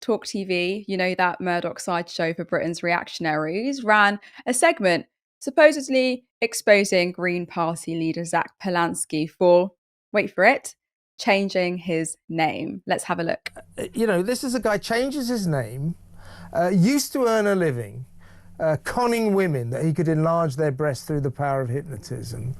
TalkTV, you know, that Murdoch sideshow for Britain's reactionaries, ran a segment supposedly exposing Green Party leader Zack Polanski for, wait for it, changing his name. Let's have a look. This is a guy changes his name, used to earn a living, conning women that he could enlarge their breasts through the power of hypnotism,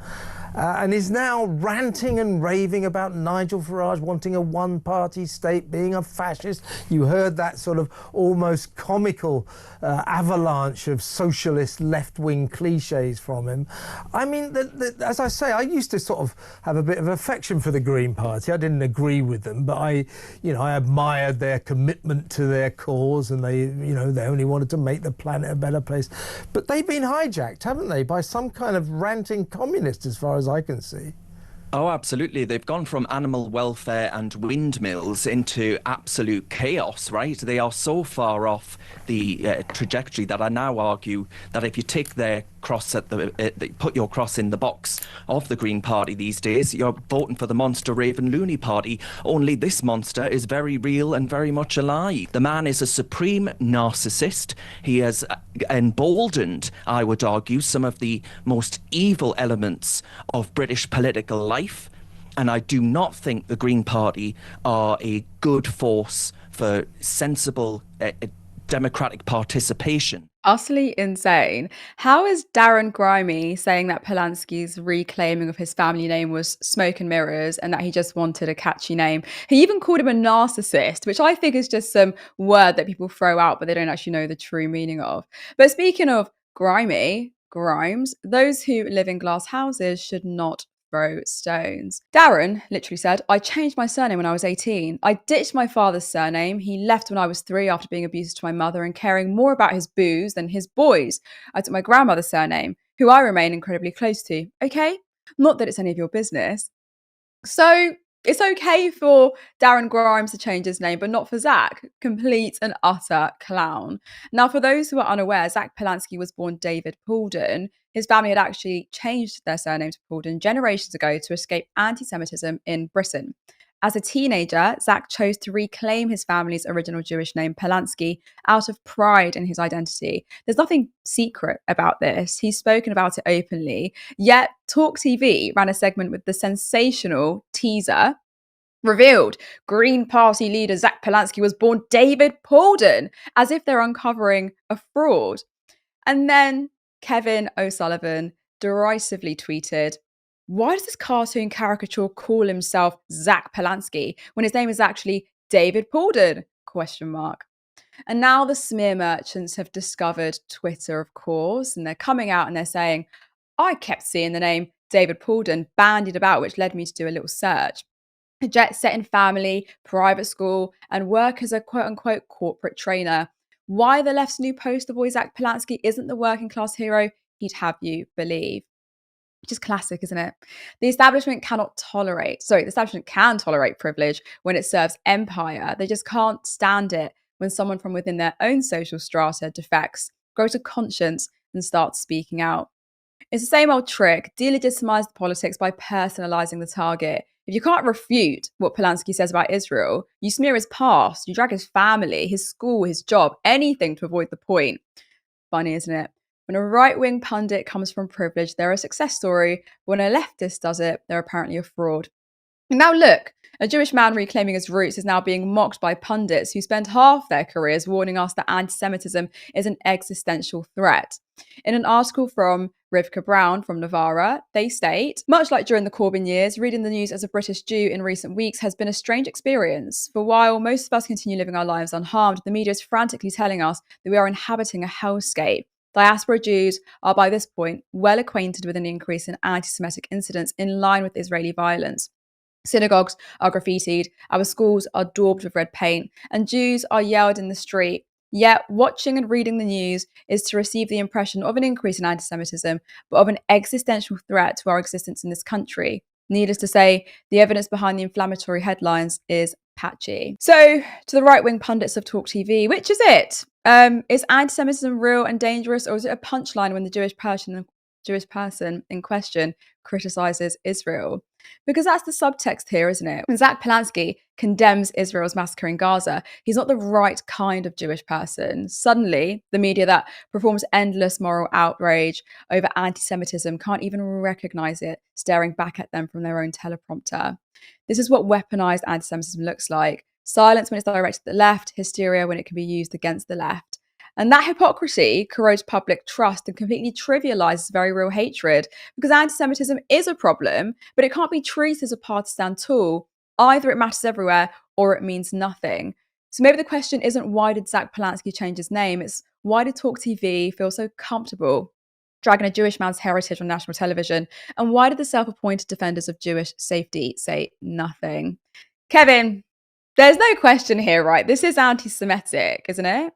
and is now ranting and raving about Nigel Farage wanting a one-party state, being a fascist. You heard that sort of almost comical avalanche of socialist left-wing cliches from him. I mean, as I say, I used to sort of have a bit of affection for the Green Party. I didn't agree with them, but I admired their commitment to their cause, and they only wanted to make the planet a better place. But they've been hijacked, haven't they, by some kind of ranting communist, as far as I can see. Oh, absolutely. They've gone from animal welfare and windmills into absolute chaos, right? They are so far off the trajectory that I now argue that if you take their cross at put your cross in the box of the Green Party these days, you're voting for the monster Raven Looney Party. Only this monster is very real and very much alive. The man is a supreme narcissist. He has emboldened, I would argue, some of the most evil elements of British political life. And I do not think the Green Party are a good force for sensible democratic participation. Utterly insane. How is Darren Grimy saying that Polanski's reclaiming of his family name was smoke and mirrors and that he just wanted a catchy name? He even called him a narcissist, which I think is just some word that people throw out, but they don't actually know the true meaning of. But speaking of Grimes, those who live in glass houses should not throw stones. Darren literally said, I changed my surname when I was 18. I ditched my father's surname. He left when I was 3 after being abusive to my mother and caring more about his booze than his boys. I took my grandmother's surname, who I remain incredibly close to. Okay? Not that it's any of your business. So it's okay for Darren Grimes to change his name, but not for Zack. Complete and utter clown. Now, for those who are unaware, Zack Polanski was born David Paulden. His family had actually changed their surname to Paulden generations ago to escape anti-Semitism in Britain. As a teenager, Zack chose to reclaim his family's original Jewish name, Polanski, out of pride in his identity. There's nothing secret about this. He's spoken about it openly. Yet, TalkTV ran a segment with the sensational teaser revealed Green Party leader Zack Polanski was born David Paulden, as if they're uncovering a fraud. And then Kevin O'Sullivan derisively tweeted, why does this cartoon caricature call himself Zack Polanski when his name is actually David Paulden? ? And now the smear merchants have discovered Twitter, of course, and they're coming out and they're saying, I kept seeing the name David Paulden bandied about, which led me to do a little search. A jet-setting family, private school, and work as a quote-unquote corporate trainer. Why the left's new poster boy Zack Polanski isn't the working class hero he'd have you believe. Which is classic, isn't it? The establishment can tolerate privilege when it serves empire. They just can't stand it when someone from within their own social strata defects, grows a conscience, and starts speaking out. It's the same old trick, delegitimize the politics by personalizing the target. If you can't refute what Polanski says about Israel, you smear his past, you drag his family, his school, his job, anything to avoid the point. Funny, isn't it? When a right-wing pundit comes from privilege, they're a success story. But when a leftist does it, they're apparently a fraud. And now look, a Jewish man reclaiming his roots is now being mocked by pundits who spend half their careers warning us that anti-Semitism is an existential threat. In an article from Rivka Brown from Novara, they state, much like during the Corbyn years, reading the news as a British Jew in recent weeks has been a strange experience. For while most of us continue living our lives unharmed, the media is frantically telling us that we are inhabiting a hellscape. Diaspora Jews are by this point well acquainted with an increase in anti-Semitic incidents in line with Israeli violence. Synagogues are graffitied, our schools are daubed with red paint, and Jews are yelled in the street. Yet, watching and reading the news is to receive the impression of an increase in anti-Semitism, but of an existential threat to our existence in this country. Needless to say, the evidence behind the inflammatory headlines is patchy. So, to the right-wing pundits of TalkTV, which is it? Is anti-Semitism real and dangerous, or is it a punchline when the Jewish person in question criticizes Israel? Because that's the subtext here, isn't it? When Zach Polanski condemns Israel's massacre in Gaza, he's not the right kind of Jewish person. Suddenly, the media that performs endless moral outrage over anti Semitism can't even recognize it, staring back at them from their own teleprompter. This is what weaponized anti Semitism looks like: silence when it's directed at the left, hysteria when it can be used against the left. And that hypocrisy corrodes public trust and completely trivializes very real hatred, because anti Semitism is a problem, but it can't be treated as a partisan tool. Either it matters everywhere or it means nothing. So maybe the question isn't why did Zach Polanski change his name? It's why did TalkTV feel so comfortable dragging a Jewish man's heritage on national television? And why did the self appointed defenders of Jewish safety say nothing? Kevin, there's no question here, right? This is anti Semitic, isn't it?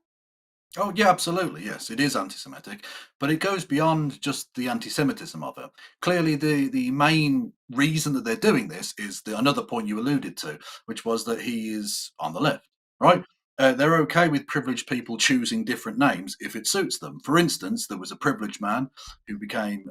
Oh, yeah, absolutely. Yes, it is anti-Semitic, but it goes beyond just the anti-Semitism of it. Clearly, the main reason that they're doing this is another point you alluded to, which was that he is on the left, right? They're okay with privileged people choosing different names if it suits them. For instance, there was a privileged man who became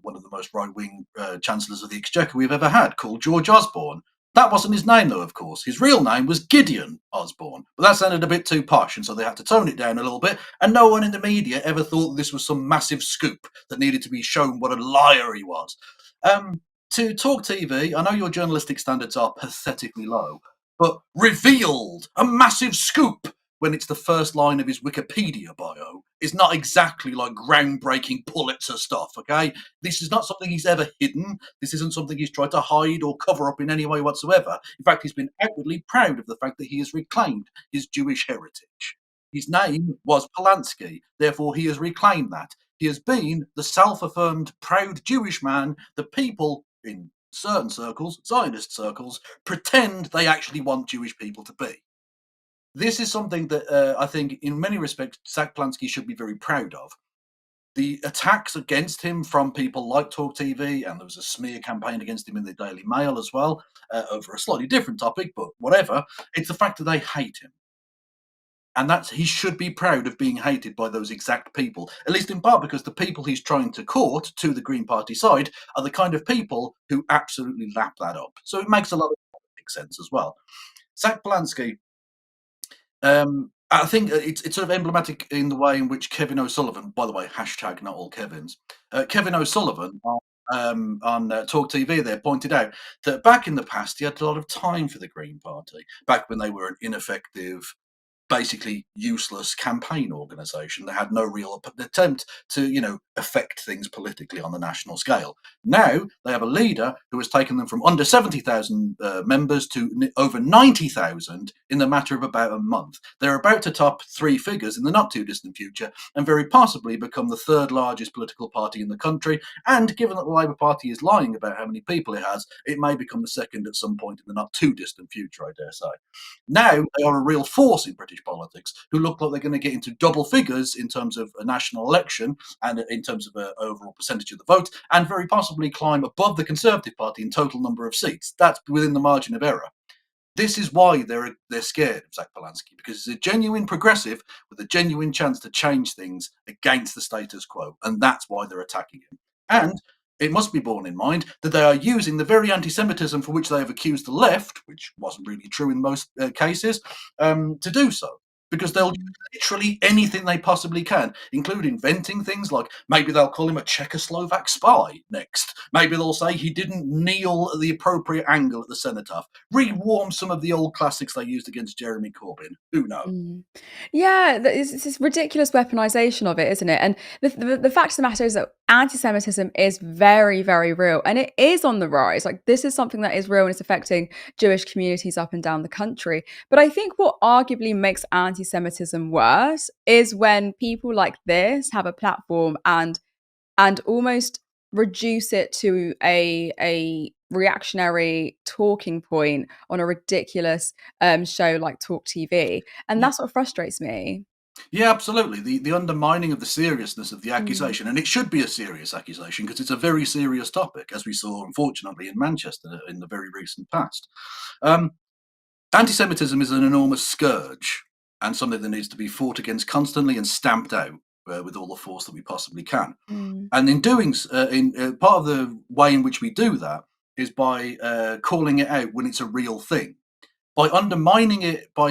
one of the most right-wing chancellors of the Exchequer we've ever had, called George Osborne. That wasn't his name, though, of course. His real name was Gideon Osborne, but that sounded a bit too posh, and so they had to tone it down a little bit, and no one in the media ever thought this was some massive scoop that needed to be shown what a liar he was. To Talk TV, I know your journalistic standards are pathetically low, but revealed a massive scoop when it's the first line of his Wikipedia bio is not exactly like groundbreaking Pulitzer stuff, okay? This is not something he's ever hidden. This isn't something he's tried to hide or cover up in any way whatsoever. In fact, he's been outwardly proud of the fact that he has reclaimed his Jewish heritage. His name was Polanski, therefore he has reclaimed that. He has been the self-affirmed proud Jewish man that people in certain circles, Zionist circles, pretend they actually want Jewish people to be. This is something that I think, in many respects, Zach Polanski should be very proud of. The attacks against him from people like Talk TV, and there was a smear campaign against him in the Daily Mail as well, over a slightly different topic, but whatever. It's the fact that they hate him. And he should be proud of being hated by those exact people, at least in part because the people he's trying to court to the Green Party side are the kind of people who absolutely lap that up. So it makes a lot of sense as well. Zach Polanski, I think it's sort of emblematic in the way in which Kevin O'Sullivan, by the way, hashtag not all Kevins, Kevin O'Sullivan on Talk TV there pointed out that back in the past he had a lot of time for the Green Party, back when they were an ineffective, basically useless campaign organisation that had no real attempt to, affect things politically on the national scale. Now they have a leader who has taken them from under 70,000 members to over 90,000 in the matter of about a month. They're about to top three figures in the not too distant future and very possibly become the third largest political party in the country. And given that the Labour Party is lying about how many people it has, it may become the second at some point in the not too distant future, I dare say. Now they are a real force in British politics who look like they're going to get into double figures in terms of a national election and in terms of an overall percentage of the vote, and very possibly climb above the Conservative Party in total number of seats. That's within the margin of error. This is why they're scared of Zach Polanski, because he's a genuine progressive with a genuine chance to change things against the status quo, and that's why they're attacking him. And it must be borne in mind that they are using the very anti-Semitism for which they have accused the left, which wasn't really true in most cases, to do so. Because they'll do literally anything they possibly can, including inventing things like maybe they'll call him a Czechoslovak spy next. Maybe they'll say he didn't kneel at the appropriate angle at the cenotaph. Rewarm some of the old classics they used against Jeremy Corbyn. Who knows? Yeah, it's this ridiculous weaponization of it, isn't it? And the fact of the matter is that anti-Semitism is very, very real, and it is on the rise. Like, this is something that is real and it's affecting Jewish communities up and down the country. But I think what arguably makes anti-Semitism worse is when people like this have a platform and almost reduce it to a reactionary talking point on a ridiculous show like Talk TV, and that's what frustrates me. Yeah, absolutely. The undermining of the seriousness of the accusation, and it should be a serious accusation because it's a very serious topic, as we saw, unfortunately, in Manchester in the very recent past. Anti-Semitism is an enormous scourge and something that needs to be fought against constantly and stamped out with all the force that we possibly can. And in doing, part of the way in which we do that is by calling it out when it's a real thing. By undermining it, by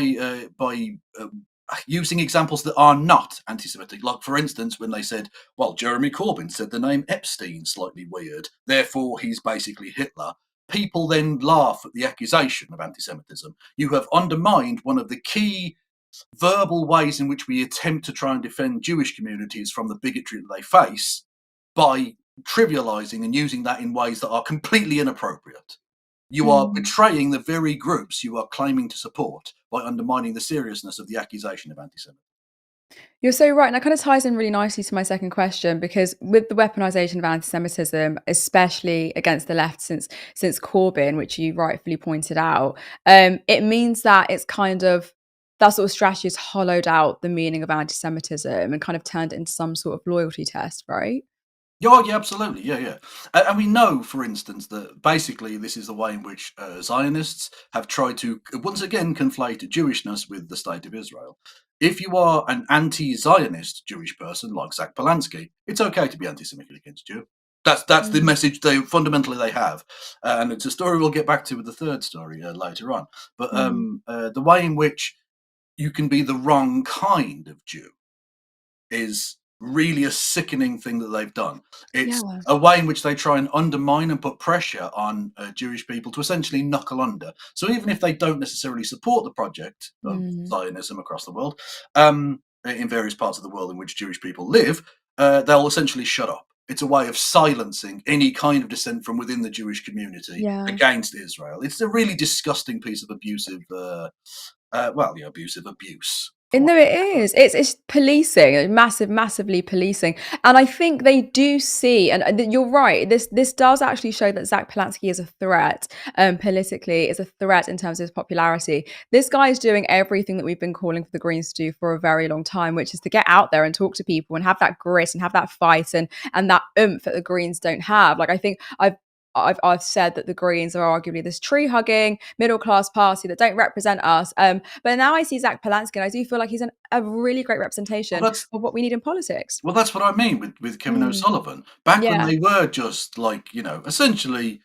using examples that are not anti-Semitic, like for instance when they said, "Well, Jeremy Corbyn said the name Epstein slightly weird, therefore he's basically Hitler." People then laugh at the accusation of anti-Semitism. You have undermined one of the key verbal ways in which we attempt to try and defend Jewish communities from the bigotry that they face by trivializing and using that in ways that are completely inappropriate. You are Mm. betraying the very groups you are claiming to support by undermining the seriousness of the accusation of anti-Semitism. You're so right. And that kind of ties in really nicely to my second question, because with the weaponization of anti-Semitism, especially against the left since Corbyn, which you rightfully pointed out, it means that it's kind of that sort of strategy has hollowed out the meaning of anti-Semitism and kind of turned it into some sort of loyalty test, right? Yeah, yeah, absolutely. Yeah, yeah. And we know, for instance, that basically this is the way in which Zionists have tried to once again conflate Jewishness with the state of Israel. If you are an anti-Zionist Jewish person like Zach Polanski, it's okay to be anti-Semitic against you. That's the Mm. message they fundamentally they have, and it's a story we'll get back to with the third story later on. But Mm. the way in which you can be the wrong kind of Jew is really a sickening thing that they've done. It's Yeah. a way in which they try and undermine and put pressure on Jewish people to essentially knuckle under. So even if they don't necessarily support the project of Mm. Zionism across the world, in various parts of the world in which Jewish people live, they'll essentially shut up. It's a way of silencing any kind of dissent from within the Jewish community Yeah. against Israel. It's a really disgusting piece of abusive, abusive abuse. For And want no, of it a better word. is. It's policing, massively policing. And I think they do see, and you're right. This does actually show that Zach Polanski is a threat, politically, is a threat in terms of his popularity. This guy is doing everything that we've been calling for the Greens to do for a very long time, which is to get out there and talk to people and have that grit and have that fight and that oomph that the Greens don't have. Like I think I've said that the Greens are arguably this tree hugging middle class party that don't represent us. But now I see Zach Polanski, and I do feel like he's a really great Well, representation that's of what we need in politics. Well, that's what I mean with Kevin Mm. O'Sullivan. Back when Yeah. they were just like, essentially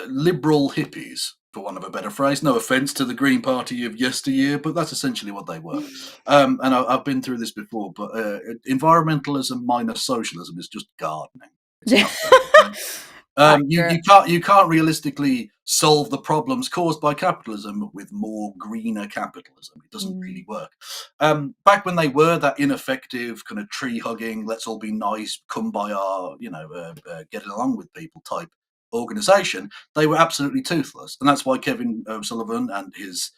liberal hippies, for want of a better phrase. No offense to the Green Party of yesteryear, but that's essentially what they were. And I've been through this before, but environmentalism minus socialism is just gardening. It's Yeah. nothing. Okay? You Accurate. you can't realistically solve the problems caused by capitalism with more greener capitalism. It doesn't Mm. really work. Back when they were that ineffective kind of tree hugging, let's all be nice, come by our getting along with people type organization, they were absolutely toothless, and that's why Kevin O'Sullivan and his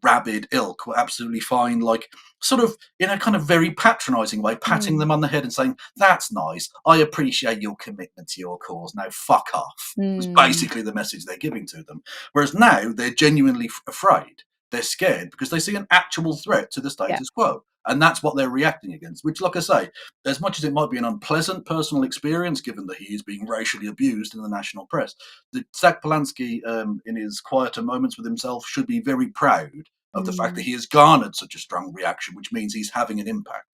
rabid ilk were absolutely fine, like sort of in a kind of very patronizing way, patting Mm. them on the head and saying, "That's nice. I appreciate your commitment to your cause. Now, fuck off." Was Mm. basically the message they're giving to them. Whereas now they're genuinely afraid. They're scared because they see an actual threat to the Yeah. status quo. And that's what they're reacting against, which, like I say, as much as it might be an unpleasant personal experience, given that he is being racially abused in the national press, that Zach Polanski, in his quieter moments with himself, should be very proud of the fact that Mm. he has garnered such a strong reaction, which means he's having an impact.